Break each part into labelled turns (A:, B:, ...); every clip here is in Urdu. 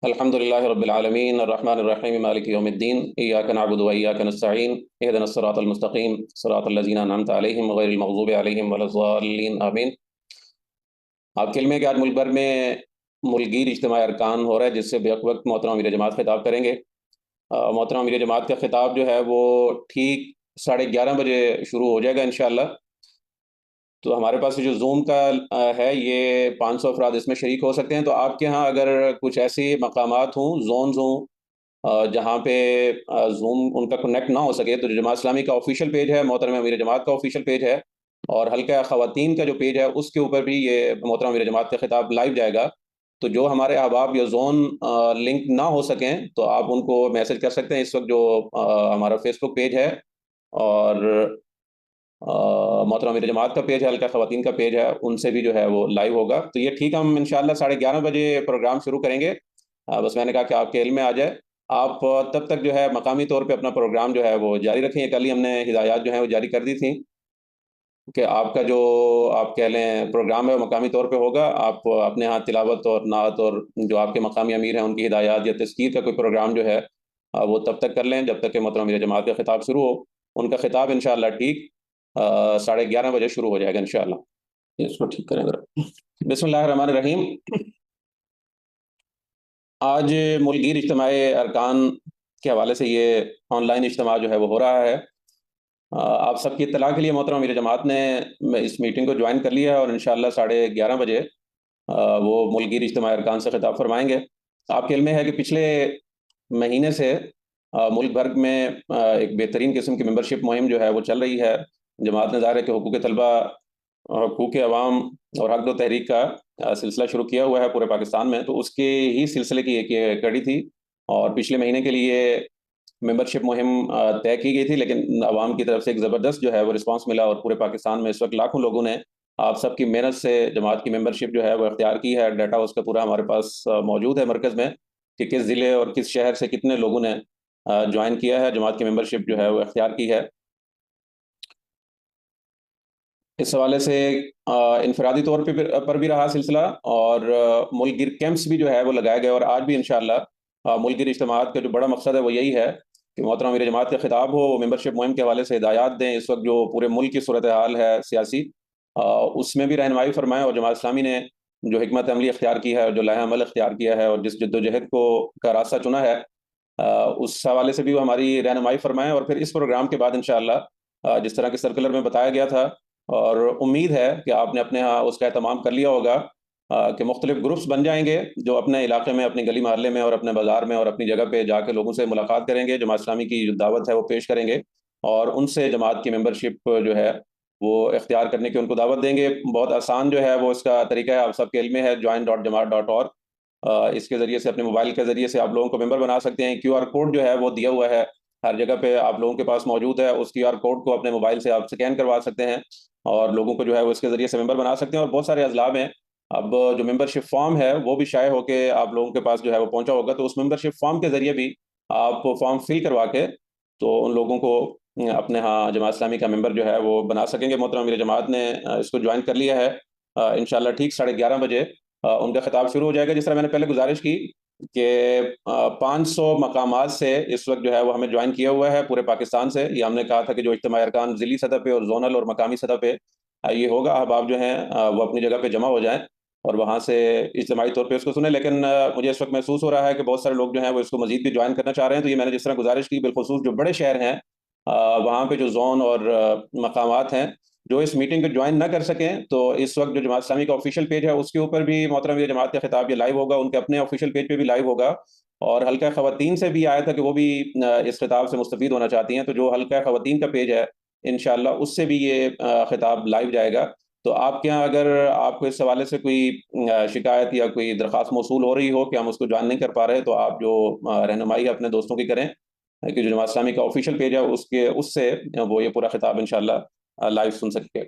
A: الحمدللہ رب العالمین الرحمن الرحیم مالک یوم الدین ایاک نعبد و ایاک نستعین اہدنا الصراط المستقیم صراط الذین انعمت علیہم غیر المغضوب علیہم ولا الضالین آمین۔ آپ کے علم ہے کہ آج ملک بھر میں ملک گیر اجتماعی ارکان ہو رہا ہے، جس سے بیک وقت محترم امیر جماعت خطاب کریں گے۔ محترم امیر جماعت کا خطاب جو ہے وہ ٹھیک 11:30 بجے شروع ہو جائے گا انشاءاللہ۔ تو ہمارے پاس جو زوم کا ہے، یہ 500 افراد اس میں شریک ہو سکتے ہیں۔ تو آپ کے ہاں اگر کچھ ایسی مقامات ہوں، زونز ہوں، جہاں پہ زوم ان کا کنیکٹ نہ ہو سکے، تو جو جماعت اسلامی کا آفیشیل پیج ہے، محترم امیر جماعت کا آفیشیل پیج ہے، اور حلقہ خواتین کا جو پیج ہے اس کے اوپر بھی یہ محترم امیر جماعت کا خطاب لائیو جائے گا۔ تو جو ہمارے احباب یا زون لنک نہ ہو سکیں تو آپ ان کو میسج کر سکتے ہیں۔ اس وقت جو ہمارا فیس بک پیج ہے اور محترم امیر جماعت کا پیج ہے، حلقہ خواتین کا پیج ہے، ان سے بھی جو ہے وہ لائیو ہوگا۔ تو یہ ٹھیک ہم انشاءاللہ 11:30 بجے پروگرام شروع کریں گے۔ بس میں نے کہا کہ آپ کے علم میں آ جائے، آپ تب تک جو ہے مقامی طور پہ اپنا پروگرام جو ہے وہ جاری رکھیں۔ کل ہی ہم نے ہدایات جو ہیں وہ جاری کر دی تھیں کہ آپ کا جو آپ کہہ لیں پروگرام ہے وہ مقامی طور پہ ہوگا۔ آپ اپنے ہاتھ تلاوت اور نعت اور جو آپ کے مقامی امیر ہیں ان کی ہدایات یا تذکیر کا کوئی پروگرام جو ہے وہ تب تک کر لیں جب تک کہ محترم امیر جماعت کا خطاب شروع ہو۔ ان کا خطاب انشاءاللہ ٹھیک 11:30 بجے شروع ہو جائے گا انشاءاللہ۔ اس کو ٹھیک کریں ذرا۔ بسم اللہ الرحمن الرحیم۔ آج ملک گیر اجتماعی ارکان کے حوالے سے یہ آن لائن اجتماع جو ہے وہ ہو رہا ہے۔ آپ سب کی اطلاع کے لیے محترم امیر جماعت نے اس میٹنگ کو جوائن کر لیا ہے، اور انشاءاللہ 11:30 بجے وہ ملک گیر اجتماعی ارکان سے خطاب فرمائیں گے۔ آپ کے علم میں ہے کہ پچھلے مہینے سے ملک بھر میں ایک بہترین قسم کی ممبرشپ مہم جو ہے وہ چل رہی ہے۔ جماعت نے ظاہر ہے کہ حقوق طلبہ، حقوق عوام اور حق و تحریک کا سلسلہ شروع کیا ہوا ہے پورے پاکستان میں، تو اس کے ہی سلسلے کی ایک یہ کڑی تھی، اور پچھلے مہینے کے لیے ممبرشپ مہم طے کی گئی تھی، لیکن عوام کی طرف سے ایک زبردست جو ہے وہ رسپانس ملا، اور پورے پاکستان میں اس وقت لاکھوں لوگوں نے آپ سب کی محنت سے جماعت کی ممبرشپ جو ہے وہ اختیار کی ہے۔ ڈیٹا اس کا پورا ہمارے پاس موجود ہے مرکز میں کہ کس ضلع اور کس شہر سے کتنے لوگوں نے جوائن کیا ہے، جماعت کی ممبرشپ جو ہے وہ اختیار کی ہے۔ اس حوالے سے انفرادی طور پر بھی رہا سلسلہ، اور ملک گیر کیمپس بھی جو ہے وہ لگائے گئے، اور آج بھی انشاءاللہ ملک گیر اجتماعات کا جو بڑا مقصد ہے وہ یہی ہے کہ محترم امیر جماعت کا خطاب ہو، وہ ممبرشپ مہم کے حوالے سے ہدایات دیں۔ اس وقت جو پورے ملک کی صورتحال ہے سیاسی، اس میں بھی رہنمائی فرمائیں، اور جماعت اسلامی نے جو حکمت عملی اختیار کی ہے اور جو لائحہ عمل اختیار کیا ہے اور جس جد و جہد کا راستہ چنا ہے، اس حوالے سے بھی وہ ہماری رہنمائی فرمائیں۔ اور پھر اس پروگرام کے بعد انشاءاللہ جس طرح کے سرکولر میں بتایا گیا تھا، اور امید ہے کہ آپ نے اپنے ہاں اس کا اہتمام کر لیا ہوگا، کہ مختلف گروپس بن جائیں گے جو اپنے علاقے میں، اپنی گلی محلے میں اور اپنے بازار میں اور اپنی جگہ پہ جا کے لوگوں سے ملاقات کریں گے، جماعت اسلامی کی جو دعوت ہے وہ پیش کریں گے، اور ان سے جماعت کی ممبرشپ جو ہے وہ اختیار کرنے کی ان کو دعوت دیں گے۔ بہت آسان جو ہے وہ اس کا طریقہ ہے، آپ سب کے علم میں ہے، join.jamaat.org۔ اس کے ذریعے سے اپنے موبائل کے ذریعے سے آپ لوگوں کو ممبر بنا سکتے ہیں۔ QR کوڈ جو ہے وہ دیا ہوا ہے، ہر جگہ پہ آپ لوگوں کے پاس موجود ہے۔ اس QR کوڈ کو اپنے موبائل سے آپ سکین کروا سکتے ہیں، اور لوگوں کو جو ہے وہ اس کے ذریعے سے ممبر بنا سکتے ہیں۔ اور بہت سارے اضلاع میں اب جو ممبرشپ فارم ہے وہ بھی شائع ہو کے آپ لوگوں کے پاس جو ہے وہ پہنچا ہوگا، تو اس ممبرشپ فارم کے ذریعے بھی آپ فارم فل کروا کے تو ان لوگوں کو اپنے ہاں جماعت اسلامی کا ممبر جو ہے وہ بنا سکیں گے۔ محترم امیر جماعت نے اس کو جوائن کر لیا ہے۔ انشاءاللہ ٹھیک 11:30 بجے ان کا خطاب شروع ہو جائے گا۔ جس طرح میں نے پہلے گزارش کی کہ 500 مقامات سے اس وقت جو ہے وہ ہمیں جوائن کیا ہوا ہے پورے پاکستان سے۔ یہ ہم نے کہا تھا کہ جو اجتماعی ارکان ضلعی سطح پہ اور زونل اور مقامی سطح پہ یہ ہوگا، احباب جو ہیں وہ اپنی جگہ پہ جمع ہو جائیں اور وہاں سے اجتماعی طور پہ اس کو سنیں۔ لیکن مجھے اس وقت محسوس ہو رہا ہے کہ بہت سارے لوگ جو ہیں وہ اس کو مزید بھی جوائن کرنا چاہ رہے ہیں، تو یہ میں نے جس طرح گزارش کی، بالخصوص جو بڑے شہر ہیں وہاں پہ جو زون اور مقامات ہیں جو اس میٹنگ کو جوائن نہ کر سکیں، تو اس وقت جو جماعت اسلامی کا آفیشیل پیج ہے اس کے اوپر بھی محترم یہ جماعت کا خطاب یہ لائیو ہوگا، ان کے اپنے آفیشیل پیج پہ بھی لائیو ہوگا۔ اور حلقہ خواتین سے بھی آیا تھا کہ وہ بھی اس خطاب سے مستفید ہونا چاہتی ہیں، تو جو حلقہ خواتین کا پیج ہے انشاءاللہ اس سے بھی یہ خطاب لائیو جائے گا۔ تو آپ کے یہاں اگر آپ کو اس حوالے سے کوئی شکایت یا کوئی درخواست موصول ہو رہی ہو کہ ہم اس کو جوائن نہیں کر پا رہے، تو آپ جو رہنمائی اپنے دوستوں کی کریں کہ جو جماعت اسلامی کا آفیشیل پیج ہے اس سے وہ یہ پورا خطاب انشاءاللہ لائیو سن سکے۔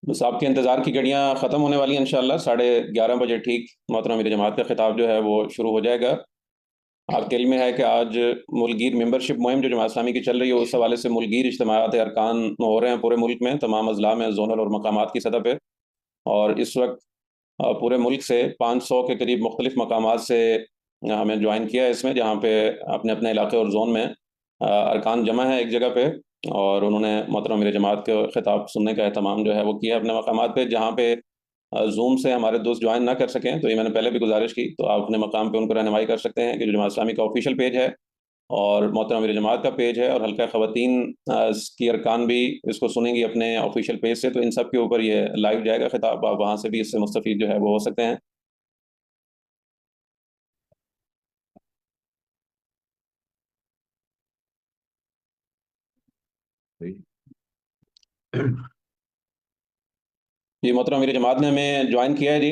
A: بس آپ کے انتظار کی گھڑیاں ختم ہونے والی ہیں، انشاءاللہ 11:30 بجے ٹھیک محترم امیر جماعت کا خطاب جو ہے وہ شروع ہو جائے گا۔ آپ کے علم میں ہے کہ آج ملک گیر ممبرشپ مہم جو جماعت اسلامی کی چل رہی ہے اس حوالے سے ملک گیر اجتماعات ارکان ہو رہے ہیں پورے ملک میں، تمام اضلاع میں، زونل اور مقامات کی سطح پہ، اور اس وقت پورے ملک سے 500 کے قریب مختلف مقامات سے ہمیں جوائن کیا ہے اس میں، جہاں پہ اپنے اپنے علاقے اور زون میں ارکان جمع ہیں ایک جگہ پہ، اور انہوں نے محترم امیر جماعت کے خطاب سننے کا اہتمام جو ہے وہ کیا ہے اپنے مقامات پہ۔ جہاں پہ زوم سے ہمارے دوست جوائن نہ کر سکیں تو یہ میں نے پہلے بھی گزارش کی، تو آپ اپنے مقام پہ ان کو رہنمائی کر سکتے ہیں کہ جو جماعت اسلامی کا آفیشیل پیج ہے اور محترم امیر جماعت کا پیج ہے اور حلقہ خواتین کی ارکان بھی اس کو سنیں گی اپنے آفیشیل پیج سے، تو ان سب کے اوپر یہ لائیو جائے گا خطاب، آپ وہاں سے بھی اس سے مستفید جو ہے وہ ہو سکتے ہیں۔ جی محترم امیر جماعت نے ہمیں جوائن کیا ہے جی۔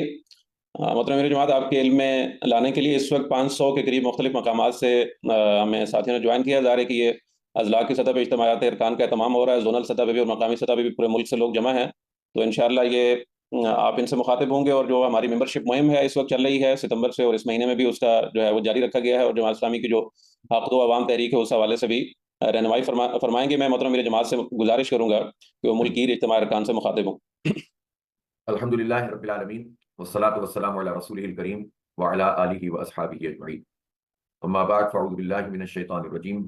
A: محترم امیر جماعت آپ کے علم میں لانے کے لیے اس وقت 500 کے قریب مختلف مقامات سے ہمیں ساتھیوں نے جوائن کیا، ظاہر ہے کہ یہ اضلاع کی سطح پہ اجتماعات ارکان کا اہتمام ہو رہا ہے، زونل سطح پہ بھی اور مقامی سطح پہ بھی پورے ملک سے لوگ جمع ہیں، تو انشاءاللہ یہ آپ ان سے مخاطب ہوں گے، اور جو ہماری ممبرشپ مہم ہے اس وقت چل رہی ہے ستمبر سے، اور اس مہینے میں بھی اس کا جو ہے وہ جاری رکھا گیا ہے، اور جماعت اسلامی کی جو عقد و عوام تحریک ہے اس حوالے سے بھی رہنمائی فرمائیں گے۔ میں محترم امیر جماعت سے گزارش کروں گا کہ وہ ملک گیر اجتماع ارکان سے مخاطب ہوں۔
B: الحمد للہ رب العالمین والصلاة والسلام علی رسولہ الکریم وعلی آلہ واصحابہ اجمعین، اما بعد فاعوذ باللہ من الشیطان الرجیم